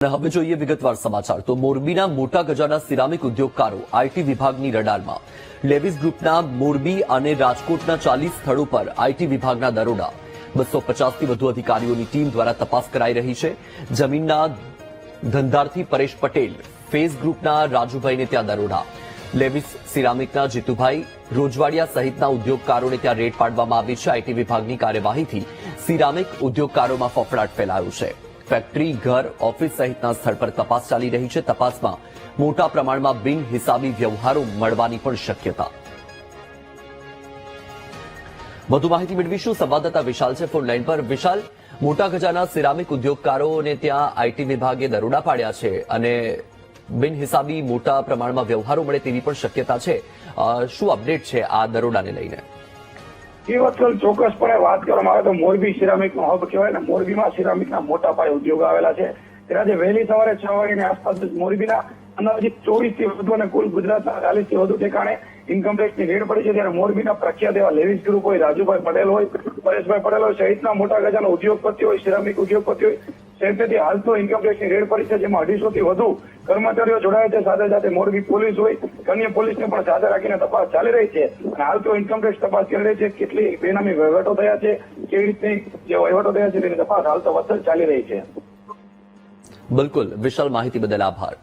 હવે જોઈએ વિગતવાર સમાચાર તો મોરબીના મોટા ગજાના સિરામિક ઉદ્યોગકારો આઈટી વિભાગની રડારમાં લેવિસ ગ્રુપના મોરબી અને રાજકોટના 40 સ્થળો પર આઈટી વિભાગના દરોડા 250 થી વધુ અધિકારીઓની ટીમ દ્વારા તપાસ કરાઈ રહી છે। જમીનના ધંધાર્થી પરેશ પટેલ ફેઝ ગ્રુપના રાજુભાઈને ત્યાં દરોડા, લેવિસ સિરામિકના જીતુભાઈ રોજવાડિયા સહિતના ઉદ્યોગકારોને ત્યાં રેડ પાડવામાં આવી છે। આઈટી વિભાગની કાર્યવાહીથી સિરામિક ઉદ્યોગકારોમાં ફફડાટ ફેલાયો છે। ફેક્ટરી, ઘર, ઓફિસ સહિતના સ્થળ પર તપાસ ચાલી રહી છે। તપાસમાં મોટા પ્રમાણમાં બિનહિસાબી વ્યવહારો મળવાની પણ શક્યતા। વધુ માહિતી મેળવીશું, સંવાદદાતા વિશાલ છે ફોન લાઈન પર। વિશાલ, મોટા ગજાના સિરામિક ઉદ્યોગકારોને ત્યાં આઈટી વિભાગે દરોડા પાડ્યા છે અને બિનહિસાબી મોટા પ્રમાણમાં વ્યવહારો મળે તેવી પણ શક્યતા છે। શું અપડેટ છે આ દરોડાને લઈને? એ વસ્તુ ચોક્કસપણે વાત કરવામાં આવે તો મોરબી સિરામિકનો હબ કહેવાય ને, મોરબીમાં સિરામિકના મોટા પાયે ઉદ્યોગો આવેલા છે। ત્યારે આજે વહેલી સવારે 6 વાગ્યાની આસપાસ મોરબીના અંદાજિત 24 થી વધુ અને કુલ ગુજરાતના 40 થી વધુ ઠેકાણે ઇન્કમટેક્સની રેડ પડી છે। ત્યારે મોરબીના પ્રખ્યાત એવા લેવિસ ગ્રુપ હોય, રાજુભાઈ પટેલ હોય, પરેશભાઈ પટેલ હોય સહિતના મોટા ગજાના ઉદ્યોગપતિ હોય, સિરામિક ઉદ્યોગપતિ હોય સહિતથી હાલ તો ઇન્કમટેક્સની રેડ પડી છે, જેમાં 250 થી વધુ કર્મચારીઓ જોડાયા છે। સાથે સાથે મોરબી પોલીસ હોય, અન્ય પોલીસને પણ સાથે રાખીને તપાસ ચાલી રહી છે અને હાલ તો ઇન્કમટેક્સ તપાસ કરી રહી છે કેટલી બેનામી વહીવટો થયા છે, કેવી રીતની જે વહીવટો થયા છે તેની તપાસ હાલ તો વધુ ચાલી રહી છે। બિલકુલ વિશાલ, માહિતી બદલ આભાર।